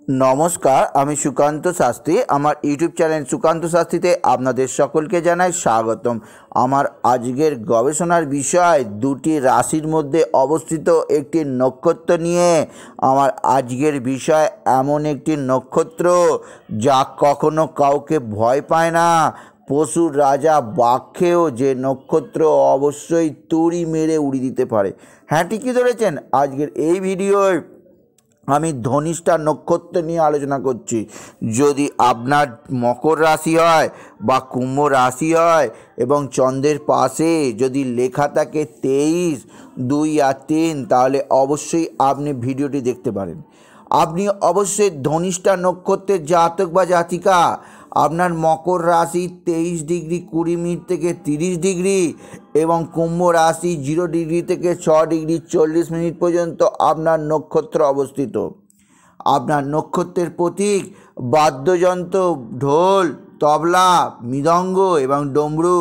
নমস্কার, আমি সুকান্ত শাস্ত্রী। আমার ইউটিউব চ্যানেল সুকান্ত শাস্ত্রীতে আপনাদের সকলকে জানাই স্বাগতম। আমার আজকের গবেষণার বিষয় দুটি রাশির মধ্যে অবস্থিত একটি নক্ষত্র নিয়ে। আমার আজকের বিষয় এমন একটি নক্ষত্র যা কখনো কাউকে ভয় পায় না। পশুর রাজা বাঘকেও যে নক্ষত্র অবশ্যই তুড়ি মেরে উড়িয়ে দিতে পারে। হ্যাঁ, ঠিকই ধরেছেন। আজকের এই ভিডিওয় আমি ধনিষ্ঠা নক্ষত্র নিয়ে আলোচনা করছি। যদি আপনার মকর রাশি হয় বা কুম্ভ রাশি হয় এবং চন্দ্রের পাশে যদি লেখা থাকে 23, 2 আর 3, তাহলে অবশ্যই আপনি ভিডিওটি দেখতে পারেন। আপনি অবশ্যই ধনিষ্ঠা নক্ষত্রের জাতক বা জাতিকা। আপনার মকর রাশি 23 ডিগ্রি 20 মিনিট থেকে 30 ডিগ্রি এবং কুম্ভ রাশি 0 ডিগ্রি থেকে 6 ডিগ্রি 40 মিনিট পর্যন্ত আপনার নক্ষত্র অবস্থিত। আপনার নক্ষত্রের প্রতীক বাদ্যযন্ত্র, ঢোল, তবলা, মৃদঙ্গ এবং ডমরু।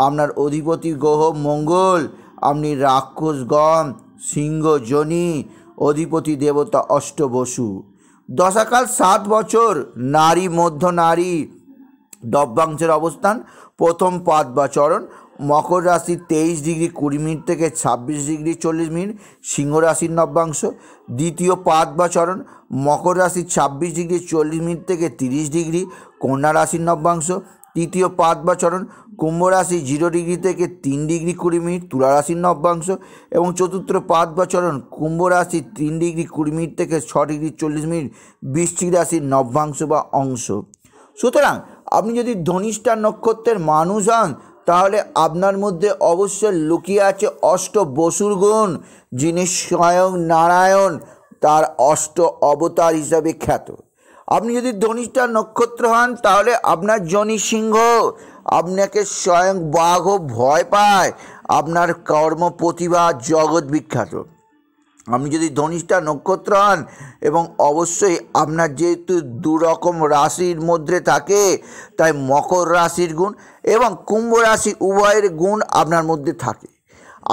আপনার অধিপতি গ্রহ মঙ্গল। আপনি রাক্ষসগণ, সিংহ যোনি, অধিপতি দেবতা অষ্টবসু। দশাকাল 7 বছর, নারী মধ্য নারী, নবমাংশের অবস্থান প্রথম পাদ বা চরণ। মকর রাশি 23 ডিগ্রি 20 মিনিট থেকে 26 ডিগ্রি 40 মিনিট, সিংহ রাশির নবমাংশ। দ্বিতীয় পাদ বা চরণ মকর রাশি 26 ডিগ্রি 40 মিনিট থেকে 30 ডিগ্রি, কন্যা রাশির নবমাংশ। তৃতীয় পাদ বা চরণ কুম্ভ রাশি 0 ডিগ্রি থেকে 3 ডিগ্রি 20 মিনিট, তুলা রাশির নবমাংশ। এবং চতুর্থ পাদ বা চরণ কুম্ভ রাশি 3 ডিগ্রি 20 মিনিট থেকে 6 ডিগ্রি 40 মিনিট, বৃশ্চিক রাশির নবমাংশ বা অংশ। সুতরাং আপনি যদি ধনিষ্ঠা নক্ষত্রের মানুষ হন তাহলে আপনার মধ্যে অবশ্যই লুকিয়ে আছে অষ্টবসুর গুণ, যিনি স্বয়ং নারায়ণ, তার অষ্ট অবতার হিসাবে খ্যাত। আপনি যদি ধনিষ্ঠা নক্ষত্র হন তাহলে আপনার যোনি সিংহ, আপনাকে স্বয়ং বাঘও ভয় পায়। আপনার কর্ম প্রতিভা জগৎ বিখ্যাত। আপনি যদি ধনিষ্ঠা নক্ষত্র হন এবং অবশ্যই আপনার যেহেতু দুরকম রাশির মধ্যে থাকে, তাই মকর রাশির গুণ এবং কুম্ভ রাশি উভয়ের গুণ আপনার মধ্যে থাকে।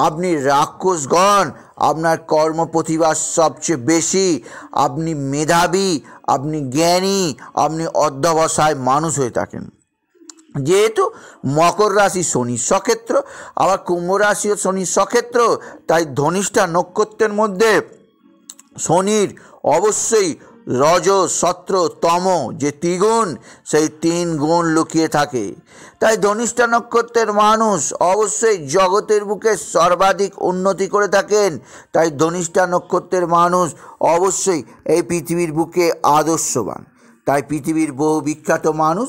আপনি রাক্ষসগণ, আপনার কর্ম প্রতিভা সবচেয়ে বেশি, আপনি মেধাবী, আপনি জ্ঞানী, আপনি অধ্যবসায় মানুষ হয়ে থাকেন। যেহেতু মকর রাশি শনির সক্ষেত্র, আবার কুম্ভ রাশিও শনির সক্ষেত্র, তাই ধনিষ্ঠা নক্ষত্রের মধ্যে শনির অবশ্যই রজ, সত্র, তম যে ত্রিগুণ, সেই 3 গুণ লুকিয়ে থাকে। তাই ধনিষ্ঠা নক্ষত্রের মানুষ অবশ্যই জগতের বুকে সর্বাধিক উন্নতি করে থাকেন। তাই ধনিষ্ঠা নক্ষত্রের মানুষ অবশ্যই এই পৃথিবীর বুকে আদর্শবান। তাই পৃথিবীর বহু বিখ্যাত মানুষ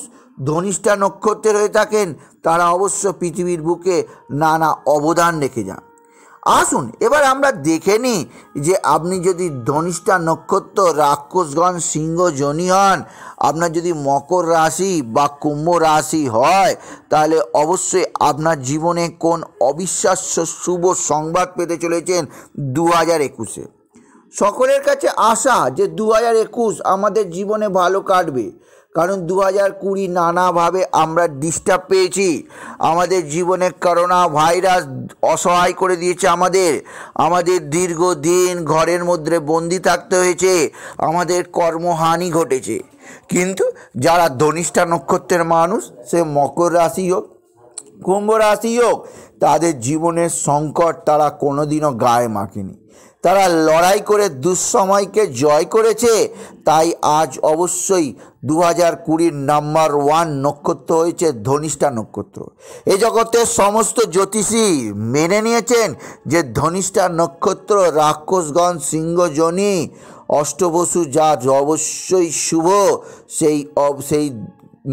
ধনিষ্ঠা নক্ষত্রের হয়ে থাকেন। তারা অবশ্য পৃথিবীর বুকে নানা অবদান রেখে যান। আসুন এবার আমরা দেখে নিই যে আপনি যদি ধনিষ্ঠা নক্ষত্র রাক্ষসগণ সিংহ যোনি হন, আপনার যদি মকর রাশি বা কুম্ভ রাশি হয়, তাহলে অবশ্যই আপনার জীবনে কোন অবিশ্বাস্য শুভ সংবাদ পেতে চলেছেন 2021-এ। সকলের কাছে আশা যে 2021 আমাদের জীবনে ভালো কাটবে, কারণ 2020 নানাভাবে আমরা ডিস্টার্ব পেয়েছি। আমাদের জীবনে করোনা ভাইরাস অসহায় করে দিয়েছে আমাদের দীর্ঘদিন ঘরের মধ্যে বন্দি থাকতে হয়েছে, আমাদের কর্মহানি ঘটেছে। কিন্তু যারা ধনিষ্ঠা নক্ষত্রের মানুষ, সে মকর রাশি হোক কুম্ভ রাশি হোক, তাদের জীবনের সংকট তারা কোনোদিনও গায়ে মাখেনি। তারা লড়াই করে দুঃসময়কে জয় করেছে। তাই আজ অবশ্যই 2020 নাম্বার 1 নক্ষত্র হয়েছে ধনিষ্ঠা নক্ষত্র। এই জগতের সমস্ত জ্যোতিষী মেনে নিয়েছেন যে ধনিষ্ঠা নক্ষত্র রাক্ষসগণ সিংহ যোনি অষ্টবসু, যা অবশ্যই শুভ, সেই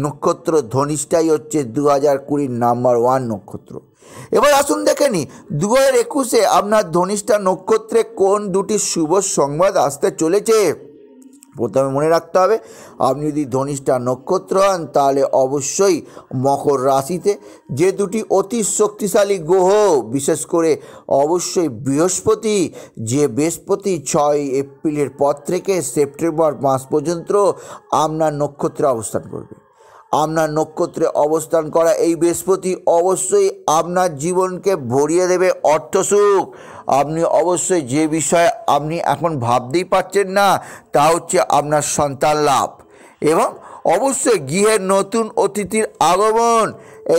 নক্ষত্র ধনিষ্ঠাই হচ্ছে 2020 নাম্বার 1 নক্ষত্র। এবার আসুন দেখে নিই 2021-এ আপনার ধনিষ্ঠা নক্ষত্রে কোন দুটি শুভ সংবাদ আসতে চলেছে। প্রথমে মনে রাখতে হবে, আপনি যদি ধনিষ্ঠা নক্ষত্র হন তাহলে অবশ্যই মকর রাশিতে যে দুটি অতি শক্তিশালী গ্রহ, বিশেষ করে অবশ্যই বৃহস্পতি, যে বৃহস্পতি 6 এপ্রিলের পর থেকে সেপ্টেম্বর মাস পর্যন্ত আপনার নক্ষত্রে অবস্থান করবে। আপনার নক্ষত্রে অবস্থান করা এই বৃহস্পতি অবশ্যই আপনার জীবনকে ভরিয়ে দেবে অর্থসুখ। আপনি অবশ্যই যে বিষয়ে আপনি এখন ভাবতেই পারছেন না তা হচ্ছে আপনার সন্তান লাভ, এবং অবশ্যই গৃহের নতুন অতিথির আগমন।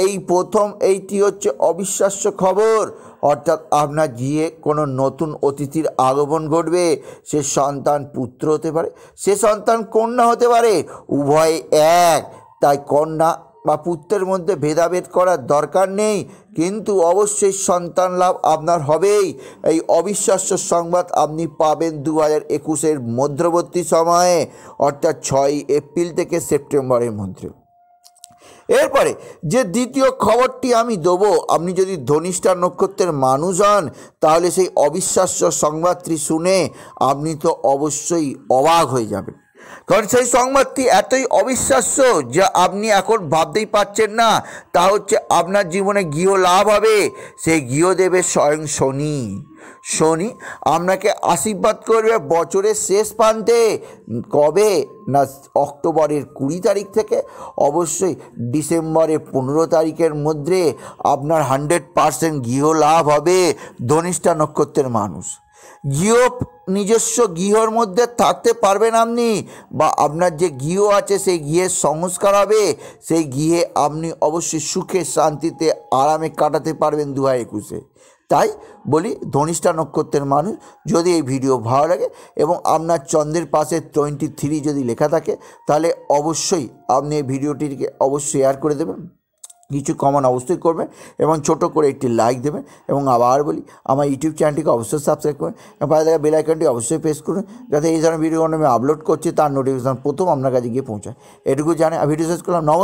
এই প্রথম এইটি হচ্ছে অবিশ্বাস্য খবর, অর্থাৎ আপনার গৃহে কোনো নতুন অতিথির আগমন ঘটবে। সে সন্তান পুত্র হতে পারে, সে সন্তান কন্যা হতে পারে, উভয় এক। তাই কন্যা বা পুত্রের মধ্যে ভেদাভেদ করার দরকার নেই, কিন্তু অবশ্যই সন্তান লাভ আপনার হবেই। এই অবিশ্বাস্য সংবাদ আপনি পাবেন 2021-এর মধ্যবর্তী সময়ে, অর্থাৎ 6 এপ্রিল থেকে সেপ্টেম্বরের মধ্যে। এরপরে যে দ্বিতীয় খবরটি আমি দেবো, আপনি যদি ধনিষ্ঠা নক্ষত্রের মানুষ হন তাহলে সেই অবিশ্বাস্য সংবাদটি শুনে আপনি তো অবশ্যই অবাক হয়ে যাবেন, কারণ সেই সংবাদটি এতই অবিশ্বাস্য যা আপনি এখন ভাবতেই পারছেন না। তা হচ্ছে আপনার জীবনে গৃহ লাভ হবে। সেই গৃহ দেবে স্বয়ং শনি। শনি আপনাকে আশীর্বাদ করবে বছরের শেষ প্রান্তে। কবে না অক্টোবরের 20 তারিখ থেকে অবশ্যই ডিসেম্বরের 15 তারিখের মধ্যে আপনার 100% গৃহ লাভ হবে ধনিষ্ঠা নক্ষত্রের মানুষ। গৃহ নিজস্ব গৃহর মধ্যে থাকতে পারবেন আপনি, বা আপনার যে গৃহ আছে সেই গৃহের সংস্কার হবে। সেই গৃহে আপনি অবশ্যই সুখে শান্তিতে আরামে কাটাতে পারবেন 2021-এ। তাই বলি ধনিষ্ঠা নক্ষত্রের মানুষ, যদি এই ভিডিও ভালো লাগে এবং আপনার চন্দ্রের পাশে 23 যদি লেখা থাকে তাহলে অবশ্যই আপনি এই ভিডিওটিকে অবশ্যই শেয়ার করে দেবেন, কিছু কমেন্ট অবশ্যই করবেন এবং ছোট করে একটি লাইক দেবেন। এবং আবার বলি, আমার ইউটিউব চ্যানেলটিকে অবশ্যই সাবস্ক্রাইব করবেন এবং পাশে থাকা বেল আইকনটি অবশ্যই প্রেস করুন, যাতে এই ধরনের ভিডিও আমি আপলোড করছি তার নোটিফিকেশন প্রথম আপনার কাছে গিয়ে পৌঁছায়। এটুকু জানে ভিডিও শেষ করলাম। নমস্কার।